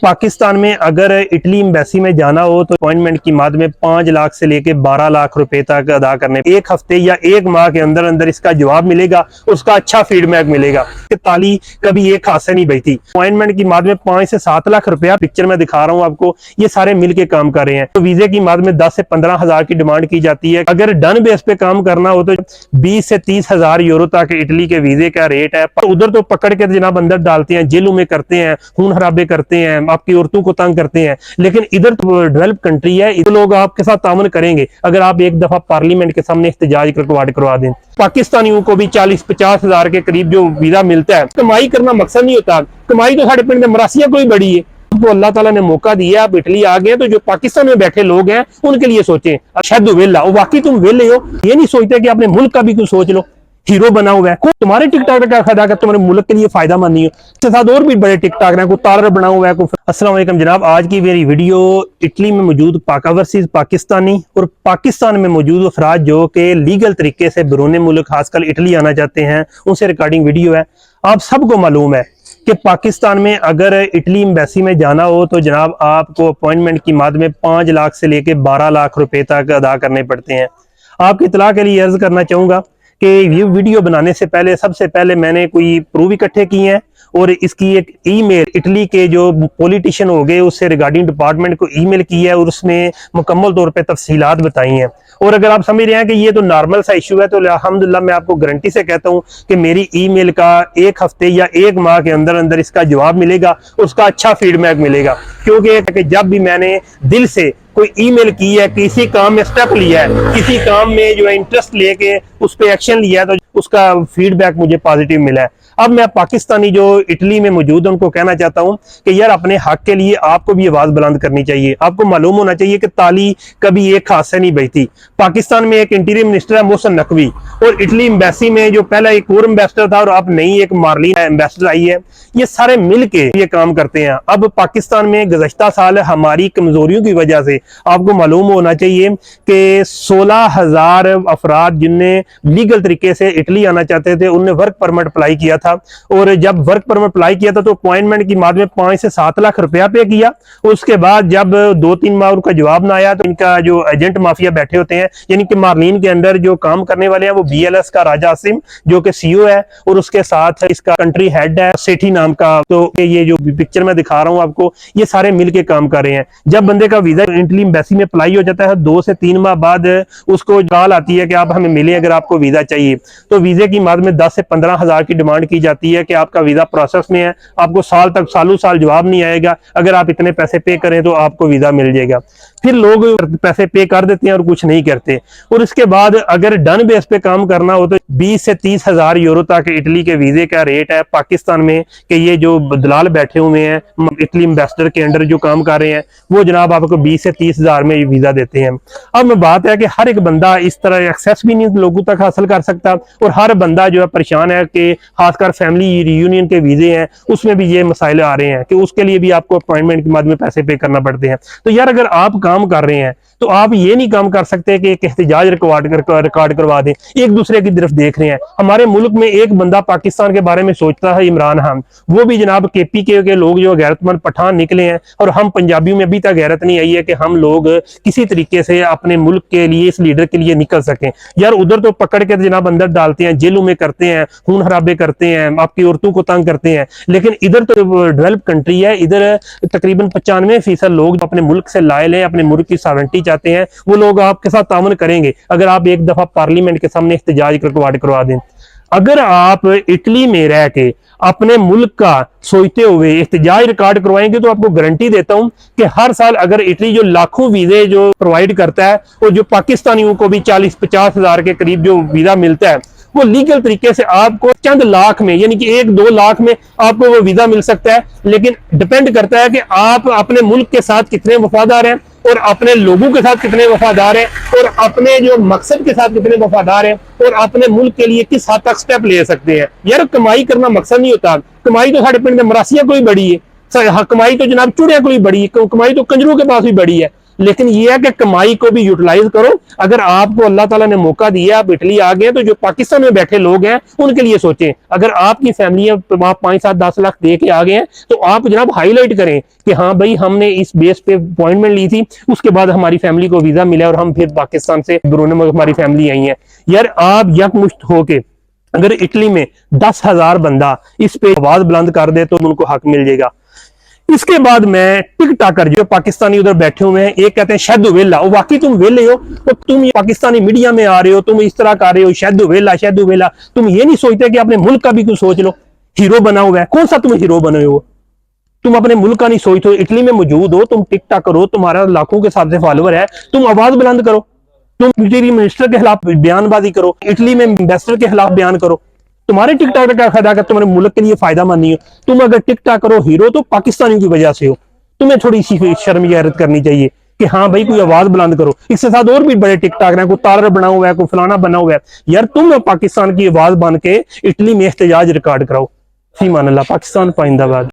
पाकिस्तान में अगर Italy embassy में जाना हो तो अपॉइंटमेंट की मद में 5 लाख से लेके 12 लाख रुपए तक अदा करने, एक हफ्ते या एक माह के अंदर अंदर इसका जवाब मिलेगा, उसका अच्छा फीडबैक मिलेगा कि ताली कभी एक हाथ से नहीं बचती। अपॉइंटमेंट की मद में 5 से 7 लाख रुपया पिक्चर में दिखा रहा हूँ आपको, ये सारे मिलके काम कर रहे हैं। तो वीजे की मद में 10 से 15 हजार की डिमांड की जाती है। अगर डन बेस पे काम करना हो तो 20 से 30 हजार यूरो तक इटली के वीजे का रेट है। उधर तो पकड़ के जनाब अंदर डालते हैं, जेलों में करते हैं, खून खराबे करते हैं, आपकी औरतों को तंग करते हैं। लेकिन इधर तो डेवलप कंट्री है, इधर लोग आपके साथ तामन करेंगे अगर आप एक दफा पार्लियामेंट के सामने इख्तिजाज करवा दें। पाकिस्तानियों को भी 40-50 हजार के करीब जो वीजा मिलता है, कमाई करना मकसद नहीं होता। कमाई तो साढ़े पिंड में मरासिया कोई बड़ी है। तो अल्लाह ताला ने मौका दिया, आप इटली आ गए तो जो पाकिस्तान में बैठे लोग हैं उनके लिए सोचें। शायद वेला वाकई तुम वेले हो, ये नहीं सोचते कि अपने मुल्क का भी कुछ सोच लो। हीरो बना हुआ है कोई, तुम्हारे टिकटॉक का फायदा कर तुम्हारे मुल्क के लिए फायदा मंद नहीं हो। इसके साथ और भी बड़े टिकटॉक हैं, कोई तारर बना हुआ है। अस्सलाम वालेकुम जनाब, आज की मेरी वीडियो इटली में मौजूद पाका वर्सेस पाकिस्तानी और पाकिस्तान में मौजूद अफराद जो कि लीगल तरीके से बैरून मुल्क खासकर इटली आना चाहते हैं, उनसे रिकॉर्डिंग वीडियो है। आप सबको मालूम है कि पाकिस्तान में अगर इटली एम्बेसी में जाना हो तो जनाब आपको अपॉइंटमेंट की मद में 5 लाख से लेके 12 लाख रुपए तक अदा करने पड़ते हैं। आपकी इतला के लिए अर्ज करना चाहूंगा कि ये वीडियो बनाने से पहले सबसे पहले मैंने कोई प्रूफ इकट्ठे किए हैं और इसकी एक ईमेल इटली के जो पॉलिटिशियन हो गए उससे रिगार्डिंग डिपार्टमेंट को ईमेल की है और उसमें मुकम्मल तौर पे तफसीलात बताई हैं। और अगर आप समझ रहे हैं कि ये तो नॉर्मल सा इशू है तो अल्हम्दुलिल्लाह मैं आपको गारंटी से कहता हूं कि मेरी ईमेल का एक हफ्ते या एक माह के अंदर अंदर इसका जवाब मिलेगा, उसका अच्छा फीडबैक मिलेगा। क्योंकि जब भी मैंने दिल से कोई ईमेल की है, किसी काम में स्टेप लिया है, किसी काम में जो है इंटरेस्ट लेके उस पर एक्शन लिया है, तो उसका फीडबैक मुझे पॉजिटिव मिला है। अब मैं पाकिस्तानी जो इटली में मौजूद है उनको कहना चाहता हूं कि यार अपने हक के लिए आपको भी आवाज बुलंद करनी चाहिए। आपको मालूम होना चाहिए कि ताली कभी एक हाथ से नहीं बचती। पाकिस्तान में एक इंटीरियर मिनिस्टर है मोहसिन नकवी, और इटली एम्बेसी में जो पहला एक और एम्बेसडर था और अब नई एक मार्लिन एम्बेसडर आई है, ये सारे मिलके ये काम करते हैं। अब पाकिस्तान में गुज़श्ता साल हमारी कमजोरियों की वजह से आपको मालूम होना चाहिए कि 16,000 अफराद जिनने लीगल तरीके से इटली आना चाहते थे उन्होंने वर्क परमिट अप्लाई किया था। और जब वर्क परमिट अप्लाई किया था तो अपॉइंटमेंट की मद में 5 से 7 लाख रुपया पे किया। उसके बाद जब 2-3 माह उनका जवाब ना आया तो इनका जो एजेंट माफिया बैठे होते हैं, यानी कि मार्लिन के अंदर जो काम करने वाले हैं वो BLS का राजा आसिम जो कि CEO है और उसके साथ इसका कंट्री हेड है सेठी नाम का। तो ये जो पिक्चर में दिखा रहा हूं आपको, ये सारे मिलके काम कर रहे हैं। जब बंदे का वीजा इटली एम्बेसी में अप्लाई हो जाता है 2 से 3 माह बाद उसको कॉल आती है कि आप हमें मिले अगर आपको वीजा चाहिए। तो वीजे की मद में 10 से 15 हजार की डिमांड की जाती है कि आपका वीजा प्रोसेस में है, आपको साल तक सालों साल जवाब नहीं आएगा, अगर आप इतने पैसे पे करें तो आपको वीजा मिल जाएगा। फिर लोग पैसे पे कर देते हैं और कुछ नहीं करते। और इसके बाद अगर डन बेस पे काम करना हो तो 20 से 30 हजार यूरो तक इटली के वीजे का रेट है पाकिस्तान में। कि ये जो दलाल बैठे हुए हैं इटली एम्बेसडर के अंडर जो काम कर रहे हैं वो जनाब आपको 20 से 30 हजार में वीजा देते हैं। अब बात है कि हर एक बंदा इस तरह एक्सेस भी नहीं लोगों तक हासिल कर सकता, और हर बंदा जो है परेशान है कि खासकर फैमिली रियूनियन के वीजे हैं उसमें भी ये मसाइल आ रहे हैं कि उसके लिए भी आपको अपॉइंटमेंट के बाद में पैसे पे करना पड़ते हैं। तो यार अगर आप काम कर रहे हैं तो आप ये नहीं काम कर सकते कि एक एहतिजाज रिकॉर्ड करवा दें, एक दूसरे की तरफ देख रहे हैं। हमारे मुल्क में एक बंदा पाकिस्तान के बारे में सोचता है, इमरान खान, वो भी जनाब KPK के लोग जो गैरतमंद पठान निकले हैं, और हम पंजाबियों में अभी तक गैरत नहीं आई है कि हम लोग किसी तरीके से अपने मुल्क के लिए इस लीडर के लिए निकल सकें। यार उधर तो पकड़ के जनाब अंदर डालते हैं, जेलों में करते हैं, खून खराबे करते हैं, आपकी औरतों को तंग करते हैं। लेकिन इधर तो डेवलप कंट्री है, इधर तकरीबन 95% लोग अपने मुल्क से लायल हैं, अपने मुल्क की सॉवरेंटी चाहते हैं। वो लोग आपके साथ तामन करेंगे अगर आप एक दफा पार्लियामेंट के सामने इख्तिजाज करवा दें। अगर आप इटली में रह के अपने मुल्क का सोचते हुए इख्तिजाज रिकॉर्ड करवाएंगे तो आपको गारंटी देता हूं कि हर साल अगर इटली जो लाखों वीजे जो प्रोवाइड करता है और जो पाकिस्तानियों को भी 40-50 हजार के करीब जो वीजा मिलता है, वो लीगल तरीके से आपको चंद लाख में, यानी कि 1-2 लाख में आपको वो वीजा मिल सकता है। लेकिन डिपेंड करता है कि आप अपने मुल्क के साथ कितने वफादार हैं और अपने लोगों के साथ कितने वफादार हैं और अपने जो मकसद के साथ कितने वफादार हैं और अपने मुल्क के लिए किस हद तक स्टेप ले सकते हैं। यार कमाई करना मकसद नहीं होता। कमाई तो साढ़े पिंड में मरासिया कोई बड़ी है, कमाई तो जनाब चुड़िया कोई बड़ी है, कमाई तो कंजरों के पास भी बड़ी है। लेकिन ये है कि कमाई को भी यूटिलाइज करो। अगर आपको अल्लाह ताला ने मौका दिया, आप इटली आ गए, तो जो पाकिस्तान में बैठे लोग हैं उनके लिए सोचें। अगर आपकी फैमिली आप 5, 7, 10 लाख दे के आ गए हैं, तो आप जनाब हाईलाइट करें कि हाँ भाई हमने इस बेस पे अपॉइंटमेंट ली थी, उसके बाद हमारी फैमिली को वीजा मिला और हम फिर पाकिस्तान से बैरून मुल्क हमारी फैमिली आई है। यार आप यकमुश्त होके अगर इटली में 10,000 बंदा इस पे आवाज बुलंद कर दे तो उनको हक मिल जाएगा। इसके बाद मैं टिकटॉकर जो पाकिस्तानी उधर बैठे हुए हैं, एक कहते हैं शहदू वेला, वाकई तुम वेले हो, तो तुम पाकिस्तानी मीडिया में आ रहे हो, तुम इस तरह कर रहे हो शहदू वेला शहदू वेला, तुम ये नहीं सोचते कि अपने मुल्क का भी कुछ सोच लो। हीरो बना हुआ है, कौन सा तुम हीरो बने हो? तुम अपने मुल्क का नहीं सोचते हो। इटली में मौजूद हो, तुम टिकटॉकर हो, तुम्हारा लाखों के हिसाब से फॉलोअर है, तुम आवाज बुलंद करो, तुम इटली मिनिस्टर के खिलाफ बयानबाजी करो, इटली में एम्बेसडर के खिलाफ बयान करो। तुम्हारे टिकटॉक का फायदा अगर तुम्हारे मुल्क के लिए फायदा मानी हो, तुम अगर टिकटॉक करो हीरो तो पाकिस्तानियों की वजह से हो। तुम्हें थोड़ी सी शर्म गैरत करनी चाहिए कि हाँ भाई कोई आवाज बुलंद करो। इसके साथ और भी बड़े टिकटॉक हैं, कोई तारर बना हुआ है, कोई फलाना बना हुआ है। यार तुम पाकिस्तान की आवाज बन के इटली में एहतजाज रिकॉर्ड कराओ। फीमान अल्लाह, पाकिस्तान पाइंदाबाद।